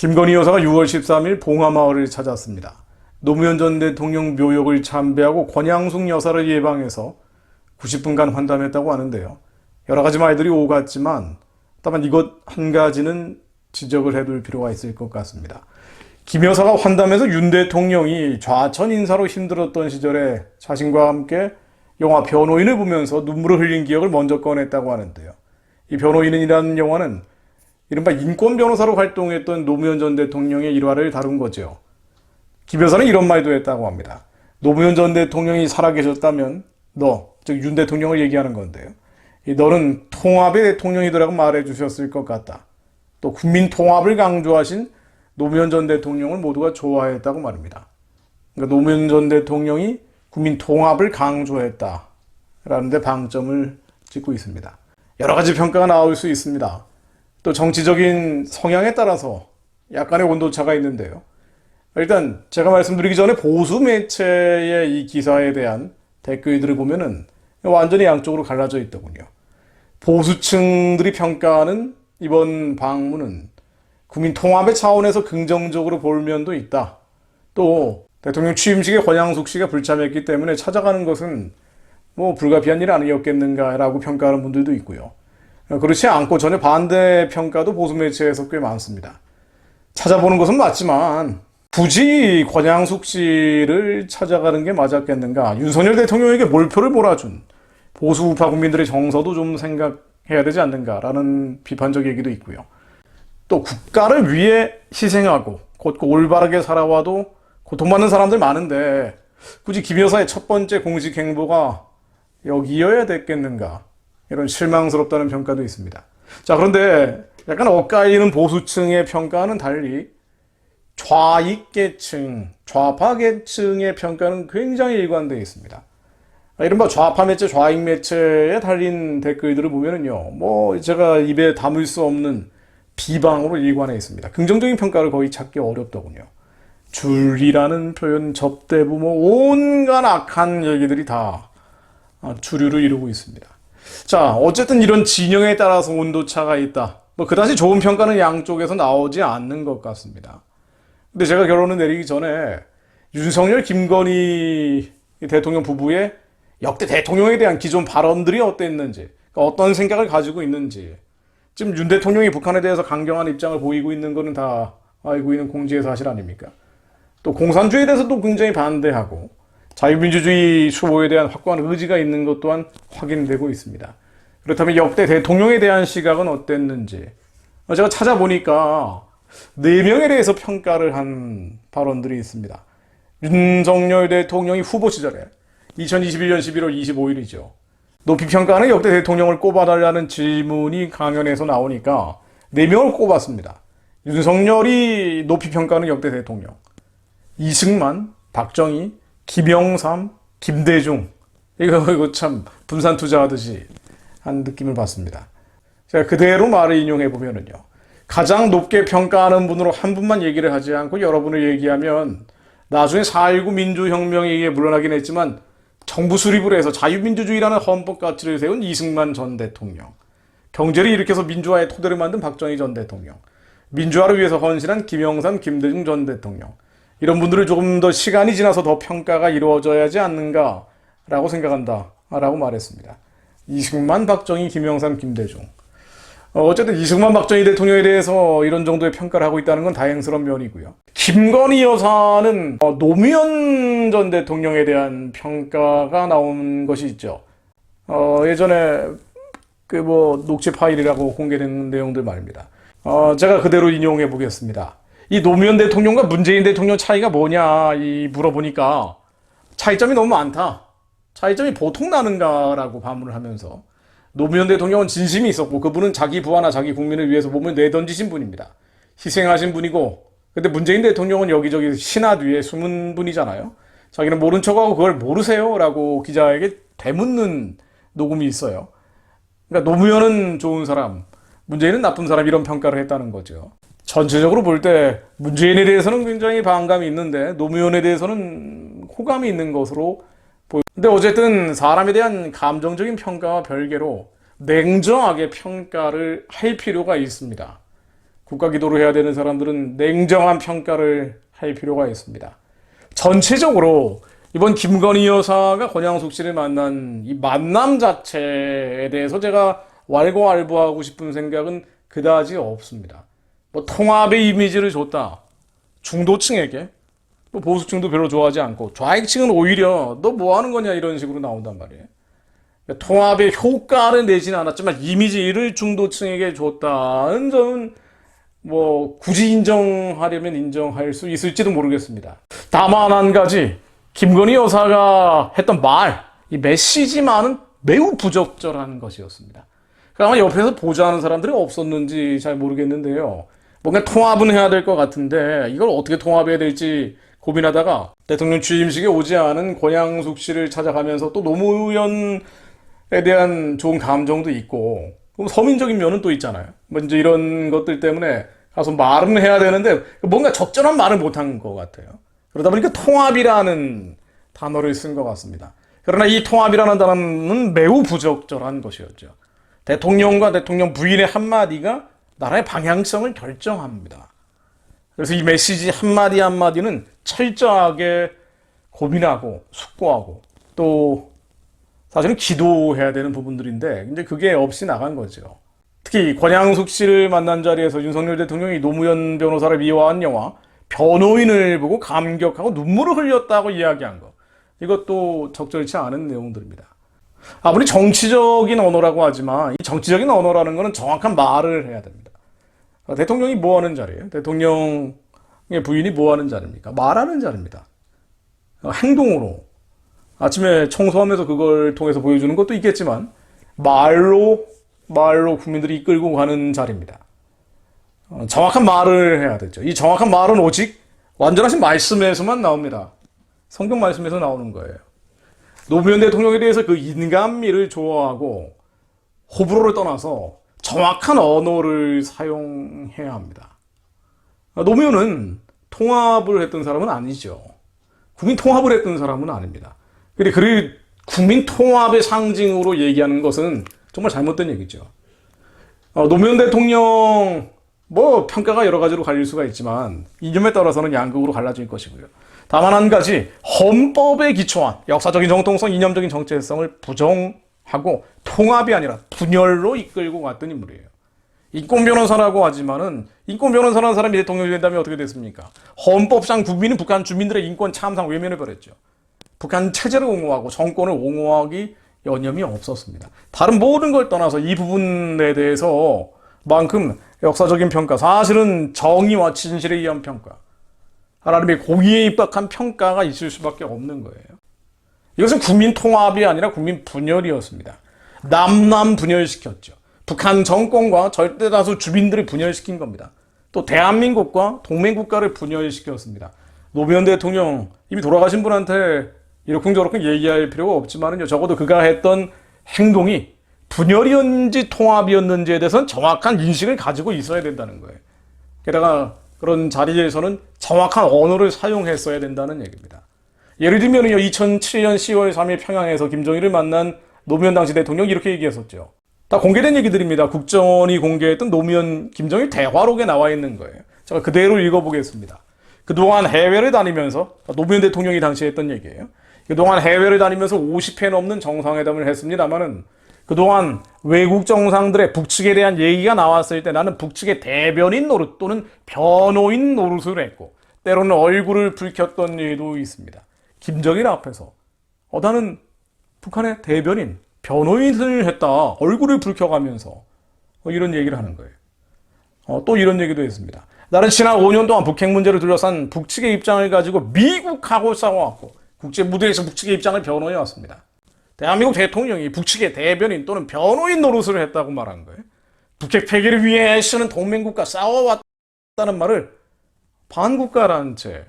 김건희 여사가 6월 13일 봉하마을을 찾았습니다. 노무현 전 대통령 묘역을 참배하고 권양숙 여사를 예방해서 90분간 환담했다고 하는데요. 여러 가지 말들이 오갔지만 다만 이것 한 가지는 지적을 해둘 필요가 있을 것 같습니다. 김 여사가 환담에서 윤 대통령이 좌천 인사로 힘들었던 시절에 자신과 함께 영화 변호인을 보면서 눈물을 흘린 기억을 먼저 꺼냈다고 하는데요. 이 변호인이라는 영화는 이른바 인권 변호사로 활동했던 노무현 전 대통령의 일화를 다룬 거죠. 김 여사는 이런 말도 했다고 합니다. 노무현 전 대통령이 살아계셨다면 즉 윤 대통령을 얘기하는 건데요. 너는 통합의 대통령이더라고 말해 주셨을 것 같다. 또 국민 통합을 강조하신 노무현 전 대통령을 모두가 좋아했다고 말입니다. 그러니까 노무현 전 대통령이 국민 통합을 강조했다라는 데 방점을 찍고 있습니다. 여러 가지 평가가 나올 수 있습니다. 또 정치적인 성향에 따라서 약간의 온도차가 있는데요. 일단 제가 말씀드리기 전에 보수 매체의 이 기사에 대한 댓글들을 보면은 완전히 양쪽으로 갈라져 있더군요. 보수층들이 평가하는 이번 방문은 국민 통합의 차원에서 긍정적으로 볼 면도 있다. 또 대통령 취임식에 권양숙 씨가 불참했기 때문에 찾아가는 것은 불가피한 일 아니었겠는가라고 평가하는 분들도 있고요. 그렇지 않고 전혀 반대 평가도 보수 매체에서 꽤 많습니다. 찾아보는 것은 맞지만 굳이 권양숙 씨를 찾아가는 게 맞았겠는가? 윤석열 대통령에게 몰표를 몰아준 보수 우파 국민들의 정서도 좀 생각해야 되지 않는가라는 비판적 얘기도 있고요. 또 국가를 위해 희생하고 곧고 올바르게 살아와도 고통받는 사람들 많은데 굳이 김 여사의 첫 번째 공식 행보가 여기여야 됐겠는가? 이런 실망스럽다는 평가도 있습니다. 자, 그런데 약간 엇갈리는 보수층의 평가는 달리 좌익계층, 좌파계층의 평가는 굉장히 일관되어 있습니다. 이른바 좌파 매체, 좌익 매체에 달린 댓글들을 보면은요, 제가 입에 담을 수 없는 비방으로 일관해 있습니다. 긍정적인 평가를 거의 찾기 어렵더군요. 줄이라는 표현, 접대부, 온갖 악한 얘기들이 다 주류를 이루고 있습니다. 자, 어쨌든 이런 진영에 따라서 온도차가 있다. 그다지 좋은 평가는 양쪽에서 나오지 않는 것 같습니다. 근데 제가 결론을 내리기 전에 윤석열, 김건희 대통령 부부의 역대 대통령에 대한 기존 발언들이 어땠는지, 어떤 생각을 가지고 있는지, 지금 윤 대통령이 북한에 대해서 강경한 입장을 보이고 있는 것은 다 알고 있는 공지의 사실 아닙니까? 또 공산주의에 대해서도 굉장히 반대하고 자유민주주의 수호에 대한 확고한 의지가 있는 것 또한 확인되고 있습니다. 그렇다면 역대 대통령에 대한 시각은 어땠는지 제가 찾아보니까 4명에 대해서 평가를 한 발언들이 있습니다. 윤석열 대통령이 후보 시절에 2021년 11월 25일이죠. 높이 평가하는 역대 대통령을 꼽아달라는 질문이 강연에서 나오니까 4명을 꼽았습니다. 윤석열이 높이 평가하는 역대 대통령. 이승만, 박정희, 김영삼, 김대중. 이거 참 분산 투자하듯이 한 느낌을 받습니다. 제가 그대로 말을 인용해보면은요. 가장 높게 평가하는 분으로 한 분만 얘기를 하지 않고 여러분을 얘기하면 나중에 4.19 민주혁명에 의해 물러나긴 했지만 정부 수립을 해서 자유민주주의라는 헌법 가치를 세운 이승만 전 대통령, 경제를 일으켜서 민주화의 토대를 만든 박정희 전 대통령, 민주화를 위해서 헌신한 김영삼, 김대중 전 대통령, 이런 분들을 조금 더 시간이 지나서 더 평가가 이루어져야 하지 않는가라고 생각한다 라고 말했습니다. 이승만, 박정희, 김영삼, 김대중. 어쨌든 이승만, 박정희 대통령에 대해서 이런 정도의 평가를 하고 있다는 건 다행스러운 면이고요. 김건희 여사는 노무현 전 대통령에 대한 평가가 나온 것이 있죠. 예전에 녹취 파일이라고 공개된 내용들 말입니다. 제가 그대로 인용해 보겠습니다. 이 노무현 대통령과 문재인 대통령 차이가 뭐냐 물어보니까 차이점이 너무 많다. 차이점이 보통 나는가라고 반문을 하면서 노무현 대통령은 진심이 있었고 그분은 자기 부하나 자기 국민을 위해서 몸을 내던지신 분입니다. 희생하신 분이고, 근데 문재인 대통령은 여기저기 신하 뒤에 숨은 분이잖아요. 자기는 모른 척하고 그걸 모르세요? 라고 기자에게 되묻는 녹음이 있어요. 그러니까 노무현은 좋은 사람, 문재인은 나쁜 사람, 이런 평가를 했다는 거죠. 전체적으로 볼 때 문재인에 대해서는 굉장히 반감이 있는데 노무현에 대해서는 호감이 있는 것으로 보여요. 근데 어쨌든 사람에 대한 감정적인 평가와 별개로 냉정하게 평가를 할 필요가 있습니다. 국가 기도를 해야 되는 사람들은 냉정한 평가를 할 필요가 있습니다. 전체적으로 이번 김건희 여사가 권양숙 씨를 만난 이 만남 자체에 대해서 제가 왈가왈부하고 싶은 생각은 그다지 없습니다. 뭐 통합의 이미지를 줬다. 중도층에게. 뭐 보수층도 별로 좋아하지 않고 좌익층은 오히려 너 뭐 하는 거냐 이런 식으로 나온단 말이에요. 통합의 효과를 내지는 않았지만 이미지를 중도층에게 줬다는 점은 뭐 굳이 인정하려면 인정할 수 있을지도 모르겠습니다. 다만 한 가지 김건희 여사가 했던 말, 이 메시지만은 매우 부적절한 것이었습니다. 아마 옆에서 보좌하는 사람들이 없었는지 잘 모르겠는데요. 뭔가 통합은 해야 될 것 같은데 이걸 어떻게 통합해야 될지 고민하다가 대통령 취임식에 오지 않은 권양숙 씨를 찾아가면서 또 노무현에 대한 좋은 감정도 있고 서민적인 면은 또 있잖아요. 먼저 이런 것들 때문에 가서 말은 해야 되는데 뭔가 적절한 말을 못한 것 같아요. 그러다 보니까 통합이라는 단어를 쓴 것 같습니다. 그러나 이 통합이라는 단어는 매우 부적절한 것이었죠. 대통령과 대통령 부인의 한마디가 나라의 방향성을 결정합니다. 그래서 이 메시지 한마디 한마디는 철저하게 고민하고 숙고하고 또 사실은 기도해야 되는 부분들인데 이제 그게 없이 나간 거죠. 특히 권양숙 씨를 만난 자리에서 윤석열 대통령이 노무현 변호사를 미화한 영화 변호인을 보고 감격하고 눈물을 흘렸다고 이야기한 거. 이것도 적절치 않은 내용들입니다. 아무리 정치적인 언어라고 하지만 이 정치적인 언어라는 것은 정확한 말을 해야 됩니다. 대통령이 뭐 하는 자리예요? 대통령의 부인이 뭐 하는 자리입니까? 말하는 자리입니다. 행동으로. 아침에 청소하면서 그걸 통해서 보여주는 것도 있겠지만 말로 국민들이 이끌고 가는 자리입니다. 정확한 말을 해야 되죠. 이 정확한 말은 오직 완전하신 말씀에서만 나옵니다. 성경 말씀에서 나오는 거예요. 노무현 대통령에 대해서 그 인간미를 좋아하고 호불호를 떠나서 정확한 언어를 사용해야 합니다. 노무현은 통합을 했던 사람은 아니죠. 국민 통합을 했던 사람은 아닙니다. 그리고 국민 통합의 상징으로 얘기하는 것은 정말 잘못된 얘기죠. 노무현 대통령 뭐 평가가 여러 가지로 갈릴 수가 있지만 이념에 따라서는 양극으로 갈라질 것이고요. 다만 한 가지 헌법에 기초한 역사적인 정통성, 이념적인 정체성을 부정하고 통합이 아니라 분열로 이끌고 갔던 인물이에요. 인권 변호사라고 하지만은 인권 변호사라는 사람이 대통령이 된다면 어떻게 됐습니까? 헌법상 국민은 북한 주민들의 인권 참상 외면해버렸죠. 북한 체제를 옹호하고 정권을 옹호하기 여념이 없었습니다. 다른 모든 걸 떠나서 이 부분에 대해서 만큼 역사적인 평가, 사실은 정의와 진실에 의한 평가, 하나님의 공의에 입각한 평가가 있을 수밖에 없는 거예요. 이것은 국민 통합이 아니라 국민 분열이었습니다. 남남 분열시켰죠. 북한 정권과 절대다수 주민들을 분열시킨 겁니다. 또 대한민국과 동맹국가를 분열시켰습니다. 노무현 대통령 이미 돌아가신 분한테 이러쿵저러쿵 얘기할 필요가 없지만요. 적어도 그가 했던 행동이 분열이었는지 통합이었는지에 대해서는 정확한 인식을 가지고 있어야 된다는 거예요. 게다가 그런 자리에서는 정확한 언어를 사용했어야 된다는 얘기입니다. 예를 들면요, 2007년 10월 3일 평양에서 김정일을 만난 노무현 당시 대통령이 이렇게 얘기했었죠. 다 공개된 얘기들입니다. 국정원이 공개했던 노무현, 김정일 대화록에 나와 있는 거예요. 제가 그대로 읽어보겠습니다. 그동안 해외를 다니면서, 노무현 대통령이 당시 했던 얘기예요. 그동안 해외를 다니면서 50회 넘는 정상회담을 했습니다만은 그동안 외국 정상들의 북측에 대한 얘기가 나왔을 때 나는 북측의 대변인 노릇 또는 변호인 노릇을 했고 때로는 얼굴을 붉혔던 일도 있습니다. 김정일 앞에서 나는 북한의 대변인, 변호인을 했다. 얼굴을 붉혀가면서 이런 얘기를 하는 거예요. 또 이런 얘기도 했습니다. 나는 지난 5년 동안 북핵 문제를 둘러싼 북측의 입장을 가지고 미국하고 싸워왔고 국제 무대에서 북측의 입장을 변호해 왔습니다. 대한민국 대통령이 북측의 대변인 또는 변호인 노릇을 했다고 말한 거예요. 북핵 폐기를 위해 애쓰는 동맹국가 싸워왔다는 말을 반국가라는 채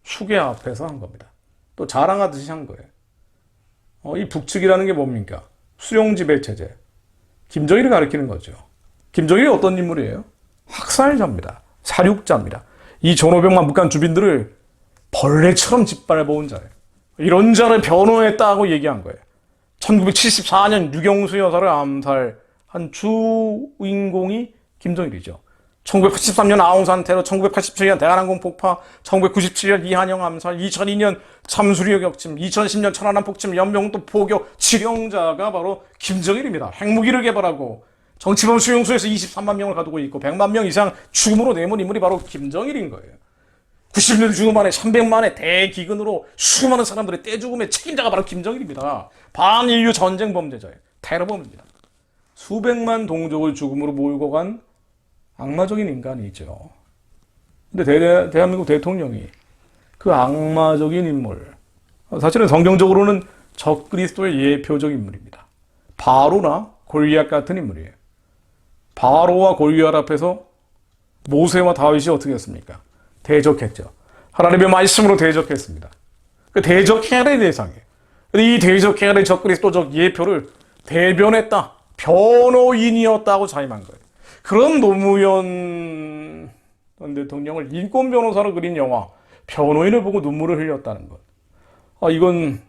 수계 앞에서 한 겁니다. 또 자랑하듯이 한 거예요. 이 북측이라는 게 뭡니까? 수용지배체제. 김정일을 가리키는 거죠. 김정일이 어떤 인물이에요? 학살자입니다. 사륙자입니다. 이 1,500만 북한 주민들을 벌레처럼 짓밟아온 자예요. 이런 자를 변호했다고 얘기한 거예요. 1974년 유경수 여사를 암살한 주인공이 김정일이죠. 1983년 아웅산 테러, 1987년 대한항공 폭파, 1997년 이한영 암살, 2002년 참수리역 격침, 2010년 천안함 폭침, 연명도 포격, 지령자가 바로 김정일입니다. 핵무기를 개발하고 정치범 수용소에서 23만 명을 가두고 있고 100만 명 이상 죽음으로 내몬 인물이 바로 김정일인 거예요. 90년 죽음 안에 300만의 대기근으로 수많은 사람들의 떼죽음의 책임자가 바로 김정일입니다. 반인류 전쟁 범죄자예요. 테러범입니다. 수백만 동족을 죽음으로 몰고 간 악마적인 인간이죠. 근데 대한민국 대통령이 그 악마적인 인물, 사실은 성경적으로는 적그리스도의 예표적 인물입니다. 바로나 골리앗 같은 인물이에요. 바로와 골리앗 앞에서 모세와 다윗이 어떻게 했습니까? 대적했죠. 하나님의 말씀으로 대적했습니다. 그 대적해야 될 대상이에요. 이 대적해야 될 적그리스도적 예표를 대변했다. 변호인이었다고 자임한 거예요. 그런 노무현 전 대통령을 인권 변호사로 그린 영화 변호인을 보고 눈물을 흘렸다는 것. 이거는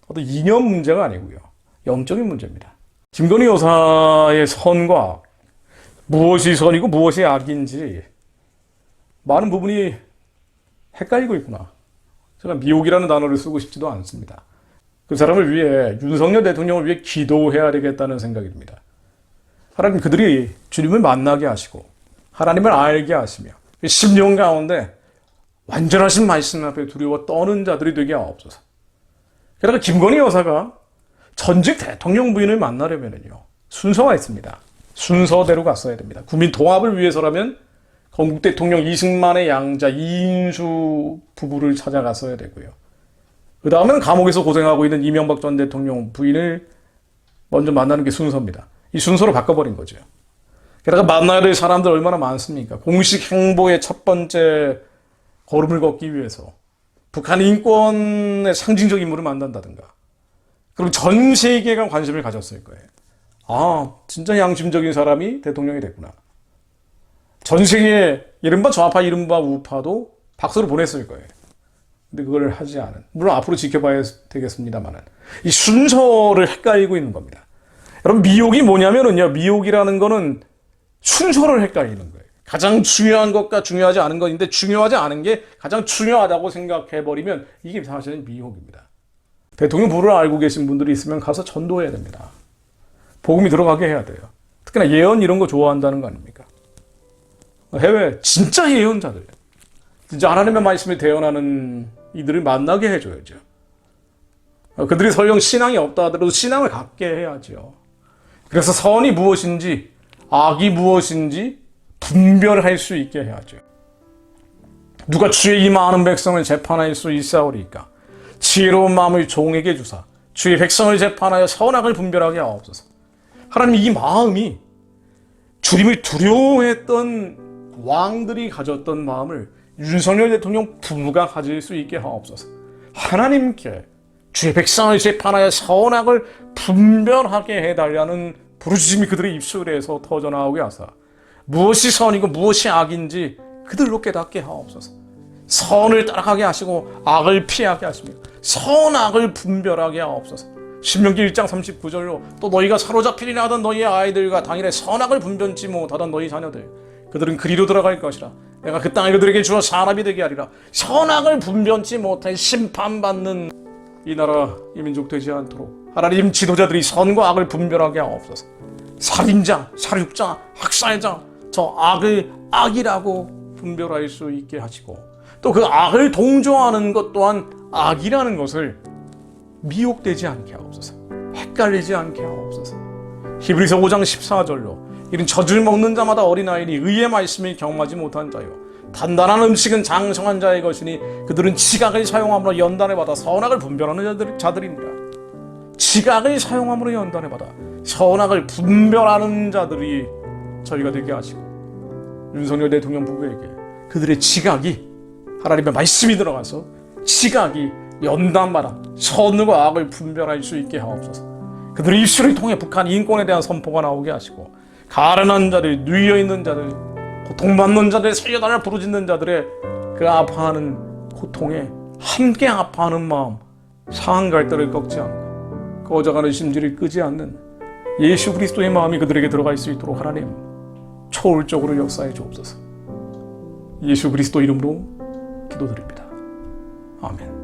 어떤 이념 문제가 아니고요. 영적인 문제입니다. 김건희 여사의 선과 악, 무엇이 선이고 무엇이 악인지 많은 부분이 헷갈리고 있구나. 제가 미혹이라는 단어를 쓰고 싶지도 않습니다. 그 사람을 위해, 윤석열 대통령을 위해 기도해야 되겠다는 생각이 듭니다. 하나님, 그들이 주님을 만나게 하시고 하나님을 알게 하시며 심령 가운데 완전하신 말씀 앞에 두려워 떠는 자들이 되게 하옵소서. 게다가 김건희 여사가 전직 대통령 부인을 만나려면요, 순서가 있습니다. 순서대로 갔어야 됩니다. 국민 통합을 위해서라면 건국 대통령 이승만의 양자 이인수 부부를 찾아갔어야 되고요. 그 다음은 감옥에서 고생하고 있는 이명박 전 대통령 부인을 먼저 만나는 게 순서입니다. 이 순서로 바꿔버린 거죠. 게다가 만나야 될 사람들 얼마나 많습니까? 공식 행보의 첫 번째 걸음을 걷기 위해서 북한 인권의 상징적 인물을 만난다든가, 그럼 전 세계가 관심을 가졌을 거예요. 아, 진짜 양심적인 사람이 대통령이 됐구나. 전 세계에 이른바 좌파, 이른바 우파도 박수를 보냈을 거예요. 근데 그걸 하지 않은, 물론 앞으로 지켜봐야 되겠습니다만은, 이 순서를 헷갈리고 있는 겁니다. 여러분, 미혹이 뭐냐면은요, 미혹이라는 거는 순서를 헷갈리는 거예요. 가장 중요한 것과 중요하지 않은 것인데 중요하지 않은 게 가장 중요하다고 생각해버리면 이게 사실은 미혹입니다. 대통령 부를 알고 계신 분들이 있으면 가서 전도해야 됩니다. 복음이 들어가게 해야 돼요. 특히나 예언 이런 거 좋아한다는 거 아닙니까? 해외 진짜 예언자들, 진짜 하나님의 말씀을 대언하는 이들을 만나게 해줘야죠. 그들이 설령 신앙이 없다 하더라도 신앙을 갖게 해야죠. 그래서 선이 무엇인지 악이 무엇인지 분별할 수 있게 해야죠. 누가 주의 이 많은 백성을 재판할 수 있사오리까? 지혜로운 마음을 종에게 주사 주의 백성을 재판하여 선악을 분별하게 하옵소서. 하나님, 이 마음이 주님을 두려워했던 왕들이 가졌던 마음을 윤석열 대통령 부부가 가질 수 있게 하옵소서. 하나님께 주의 백성을 재판하여 선악을 분별하게 해달라는 부르짖음이 그들의 입술에서 터져나오게 하사 무엇이 선이고 무엇이 악인지 그들로 깨닫게 하옵소서. 선을 따라가게 하시고 악을 피하게 하시며 선악을 분별하게 하옵소서. 신명기 1장 39절로 또 너희가 사로잡히리라 하던 너희의 아이들과 당일에 선악을 분별치 못하던 너희 자녀들, 그들은 그리로 들어갈 것이라. 내가 그 땅을 그들에게 주어 사람이 되게 하리라. 선악을 분별치 못해 심판받는 이 나라 이 민족 되지 않도록 하나님, 지도자들이 선과 악을 분별하게 하옵소서. 살인자, 살육자, 학살자, 저 악을 악이라고 분별할 수 있게 하시고, 또 그 악을 동조하는 것 또한 악이라는 것을 미혹되지 않게 하옵소서. 헷갈리지 않게 하옵소서. 히브리서 5장 14절로 이는 젖을 먹는 자마다 어린아이니 의의 말씀을 경험하지 못한 자요 단단한 음식은 장성한 자의 것이니 그들은 지각을 사용함으로 연단을 받아 선악을 분별하는 자들이니라. 지각을 사용함으로 연단을 받아 선악을 분별하는 자들이 저희가 되게 하시고, 윤석열 대통령 부부에게 그들의 지각이 하나님의 말씀이 들어가서 지각이 연단받아 선과 악을 분별할 수 있게 하옵소서. 그들의 입술을 통해 북한 인권에 대한 선포가 나오게 하시고, 가련한 자들, 누워있는 자들, 고통받는 자들, 살려달라 부르짖는 자들의 그 아파하는 고통에 함께 아파하는 마음, 상한 갈대를 꺾지 않고 꺼져가는 심지를 끄지 않는 예수 그리스도의 마음이 그들에게 들어갈 수 있도록 하나님 초월적으로 역사해 주옵소서. 예수 그리스도 이름으로 기도드립니다. 아멘.